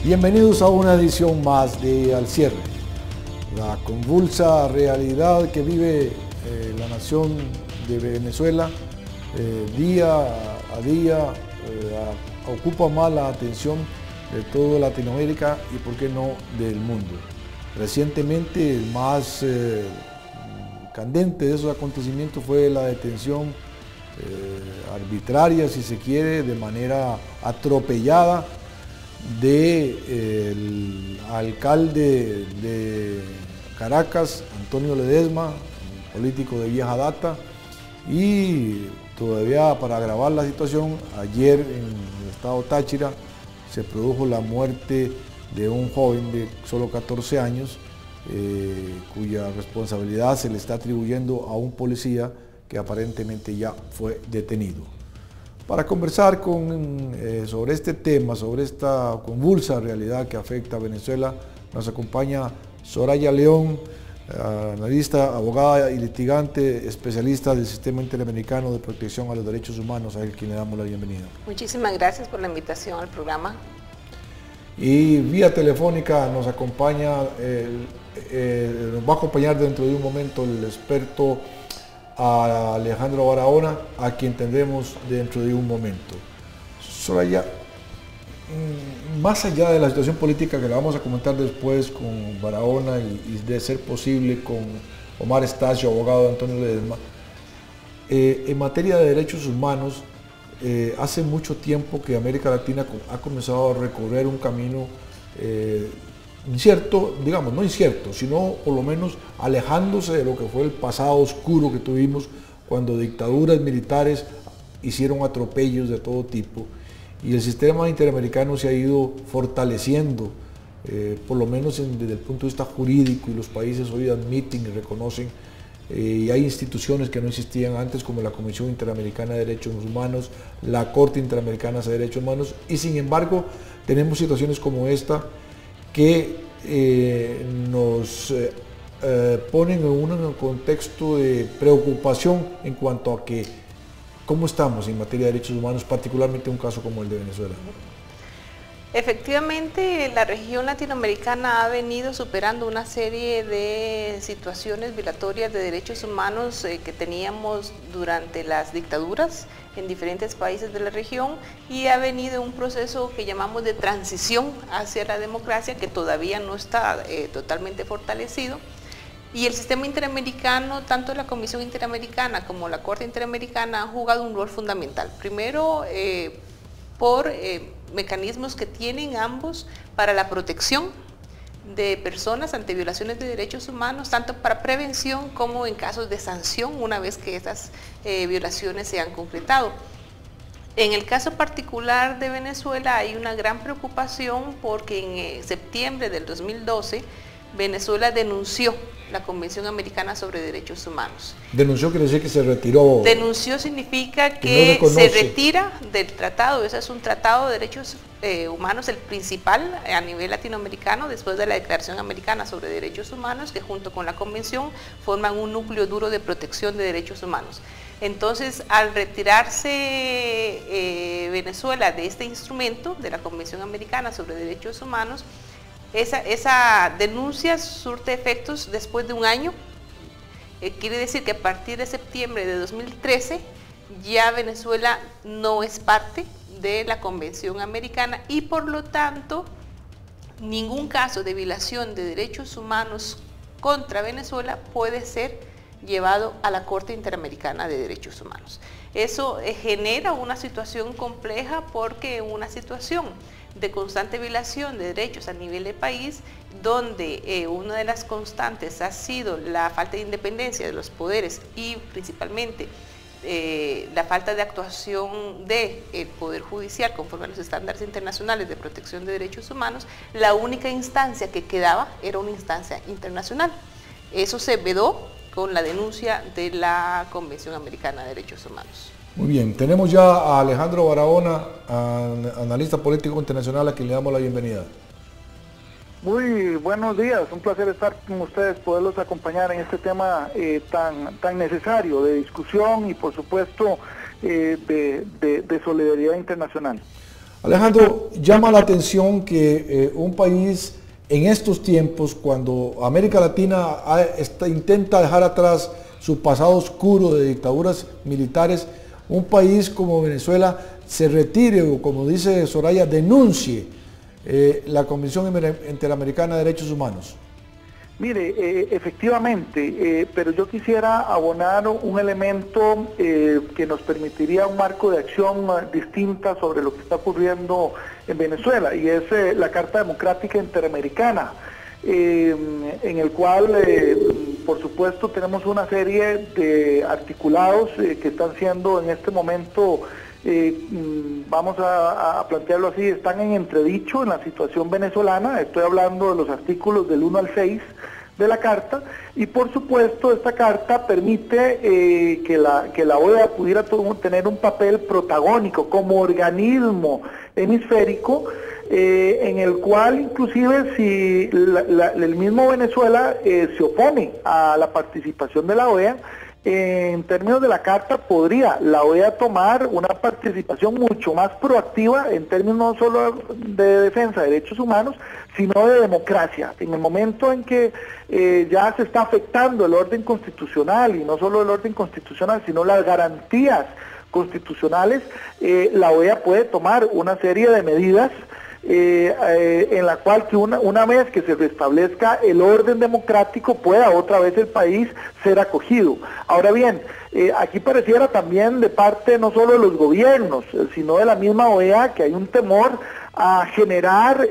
Bienvenidos a una edición más de Al Cierre, la convulsa realidad que vive la nación de Venezuela día a día ocupa más la atención de toda Latinoamérica y por qué no del mundo. Recientemente el más candente de esos acontecimientos fue la detención arbitraria, si se quiere, de manera atropellada del alcalde de Caracas, Antonio Ledesma, político de vieja data, y todavía para agravar la situación, ayer en el estado Táchira se produjo la muerte de un joven de solo 14 años, cuya responsabilidad se le está atribuyendo a un policía que aparentemente ya fue detenido. Para conversar sobre este tema, sobre esta convulsa realidad que afecta a Venezuela, nos acompaña Soraya León, analista, abogada y litigante, especialista del Sistema Interamericano de Protección a los Derechos Humanos, a quien le damos la bienvenida. Muchísimas gracias por la invitación al programa. Y vía telefónica nos acompaña, nos va a acompañar dentro de un momento el experto a Alejandro Barahona, a quien tendremos dentro de un momento. Soraya, más allá de la situación política que la vamos a comentar después con Barahona y de ser posible con Omar Estacio, abogado de Antonio Ledesma, en materia de derechos humanos, hace mucho tiempo que América Latina ha comenzado a recorrer un camino incierto, digamos, no incierto, sino por lo menos alejándose de lo que fue el pasado oscuro que tuvimos cuando dictaduras militares hicieron atropellos de todo tipo y el sistema interamericano se ha ido fortaleciendo, por lo menos desde el punto de vista jurídico, y los países hoy admiten y reconocen, y hay instituciones que no existían antes como la Comisión Interamericana de Derechos Humanos, la Corte Interamericana de Derechos Humanos, y sin embargo tenemos situaciones como esta que nos ponen en un contexto de preocupación en cuanto a que cómo estamos en materia de derechos humanos, particularmente un caso como el de Venezuela. Efectivamente, la región latinoamericana ha venido superando una serie de situaciones violatorias de derechos humanos que teníamos durante las dictaduras en diferentes países de la región, y ha venido un proceso que llamamos de transición hacia la democracia, que todavía no está totalmente fortalecido. Y el sistema interamericano, tanto la Comisión Interamericana como la Corte Interamericana, han jugado un rol fundamental. Primero, por mecanismos que tienen ambos para la protección de personas ante violaciones de derechos humanos, tanto para prevención como en casos de sanción una vez que estas violaciones se han concretado. En el caso particular de Venezuela hay una gran preocupación porque en septiembre del 2012 Venezuela denunció la Convención Americana sobre Derechos Humanos. ¿Denunció quiere decir que se retiró? Denunció significa que no se retira del tratado. Ese es un tratado de derechos humanos, el principal a nivel latinoamericano, después de la Declaración Americana sobre Derechos Humanos, que junto con la Convención forman un núcleo duro de protección de derechos humanos. Entonces, al retirarse Venezuela de este instrumento, de la Convención Americana sobre Derechos Humanos, esa denuncia surte efectos después de un año. Quiere decir que a partir de septiembre de 2013 ya Venezuela no es parte de la Convención Americana y por lo tanto ningún caso de violación de derechos humanos contra Venezuela puede ser llevado a la Corte Interamericana de Derechos Humanos. Eso genera una situación compleja porque en una situación de constante violación de derechos a nivel del país, donde una de las constantes ha sido la falta de independencia de los poderes y principalmente la falta de actuación del Poder Judicial conforme a los estándares internacionales de protección de derechos humanos, la única instancia que quedaba era una instancia internacional. Eso se vedó con la denuncia de la Convención Americana de Derechos Humanos. Muy bien, tenemos ya a Alejandro Barahona, analista político internacional, a quien le damos la bienvenida. Muy buenos días, un placer estar con ustedes, poderlos acompañar en este tema tan necesario de discusión y por supuesto de solidaridad internacional. Alejandro, llama la atención que un país en estos tiempos, cuando América Latina intenta dejar atrás su pasado oscuro de dictaduras militares, un país como Venezuela se retire o, como dice Soraya, denuncie la Convención Interamericana de Derechos Humanos. Mire, efectivamente, pero yo quisiera abonar un elemento que nos permitiría un marco de acción distinta sobre lo que está ocurriendo en Venezuela, y es la Carta Democrática Interamericana, en el cual, por supuesto, tenemos una serie de articulados que están siendo en este momento, vamos a plantearlo así, están en entredicho en la situación venezolana. Estoy hablando de los artículos del 1 al 6 de la Carta, y por supuesto esta Carta permite que la OEA pudiera tener un papel protagónico como organismo hemisférico, en el cual inclusive si el mismo Venezuela se opone a la participación de la OEA, en términos de la Carta podría la OEA tomar una participación mucho más proactiva en términos no solo de defensa de derechos humanos, sino de democracia. En el momento en que ya se está afectando el orden constitucional, y no solo el orden constitucional, sino las garantías constitucionales, la OEA puede tomar una serie de medidas en la cual que una vez que se restablezca el orden democrático pueda otra vez el país ser acogido. Ahora bien, aquí pareciera también de parte no solo de los gobiernos, sino de la misma OEA, que hay un temor a generar,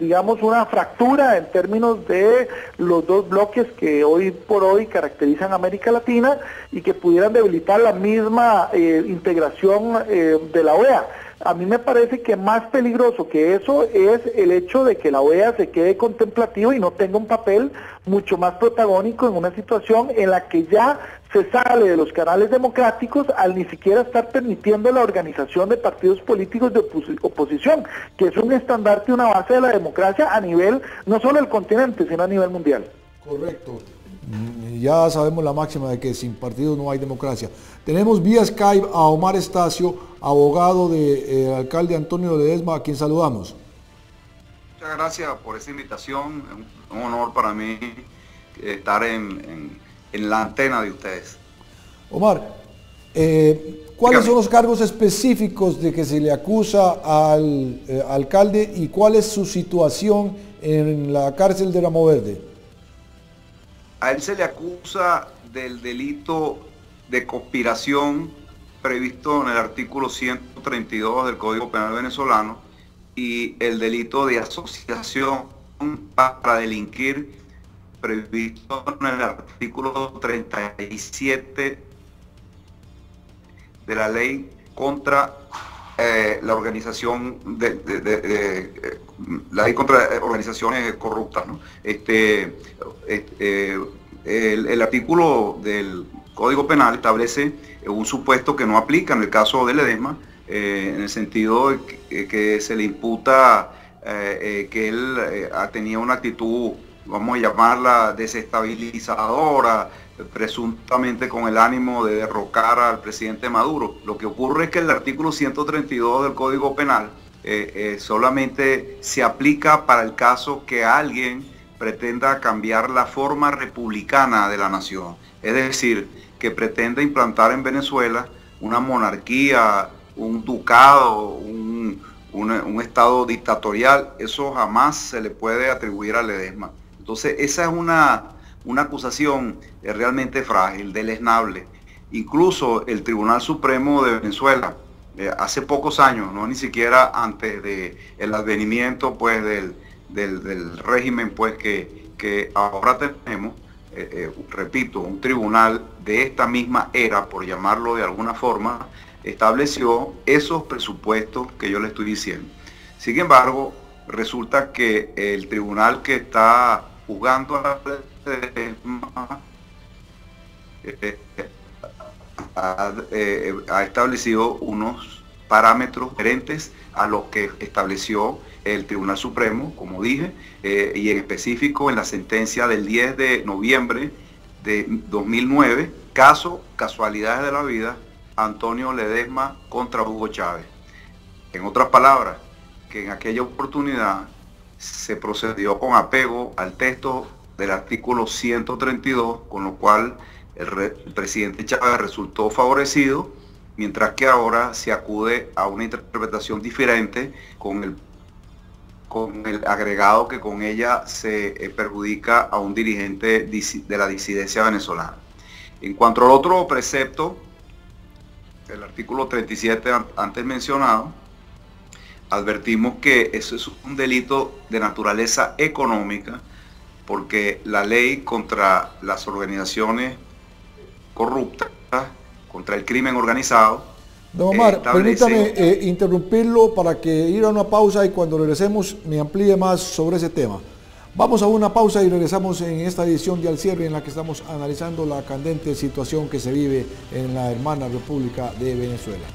digamos, una fractura en términos de los dos bloques que hoy por hoy caracterizan a América Latina y que pudieran debilitar la misma integración de la OEA. A mí me parece que más peligroso que eso es el hecho de que la OEA se quede contemplativa y no tenga un papel mucho más protagónico en una situación en la que ya se sale de los canales democráticos al ni siquiera estar permitiendo la organización de partidos políticos de oposición, que es un estandarte y una base de la democracia a nivel, no solo del continente, sino a nivel mundial. Correcto. Ya sabemos la máxima de que sin partidos no hay democracia. Tenemos vía Skype a Omar Estacio, abogado del alcalde Antonio Ledesma, a quien saludamos. Muchas gracias por esa invitación. Es un honor para mí estar en la antena de ustedes. Omar, ¿cuáles son los cargos específicos de que se le acusa al alcalde y cuál es su situación en la cárcel de Ramo Verde? A él se le acusa del delito de conspiración previsto en el artículo 132 del Código Penal venezolano y el delito de asociación para delinquir previsto en el artículo 37 de la ley contra la organización la ley contra organizaciones corruptas, ¿no? El artículo del Código Penal establece un supuesto que no aplica en el caso de Ledesma, en el sentido de que se le imputa que él tenía una actitud, vamos a llamarla, desestabilizadora, presuntamente con el ánimo de derrocar al presidente Maduro. Lo que ocurre es que el artículo 132 del Código Penal solamente se aplica para el caso que alguien pretenda cambiar la forma republicana de la nación. Es decir, que pretenda implantar en Venezuela una monarquía, un ducado, un estado dictatorial. Eso jamás se le puede atribuir a Ledesma. Entonces esa es una acusación realmente frágil, deleznable. Incluso el Tribunal Supremo de Venezuela, hace pocos años, no ni siquiera antes del advenimiento pues del régimen pues que ahora tenemos, repito, un tribunal de esta misma era, por llamarlo de alguna forma, estableció esos presupuestos que yo le estoy diciendo. Sin embargo, resulta que el tribunal que está juzgando a ha establecido unos parámetros diferentes a los que estableció el Tribunal Supremo, como dije, y en específico en la sentencia del 10 de noviembre de 2009, caso Casualidades de la Vida, Antonio Ledesma contra Hugo Chávez. En otras palabras, que en aquella oportunidad se procedió con apego al texto del artículo 132, con lo cual el presidente Chávez resultó favorecido, mientras que ahora se acude a una interpretación diferente con el agregado que con ella se perjudica a un dirigente de la disidencia venezolana. En cuanto al otro precepto, el artículo 37 antes mencionado, advertimos que eso es un delito de naturaleza económica, porque la ley contra las organizaciones corruptas, contra el crimen organizado. Don Omar, permítame interrumpirlo para que ir a una pausa y cuando regresemos me amplíe más sobre ese tema. Vamos a una pausa y regresamos en esta edición de Al Cierre, en la que estamos analizando la candente situación que se vive en la hermana República de Venezuela.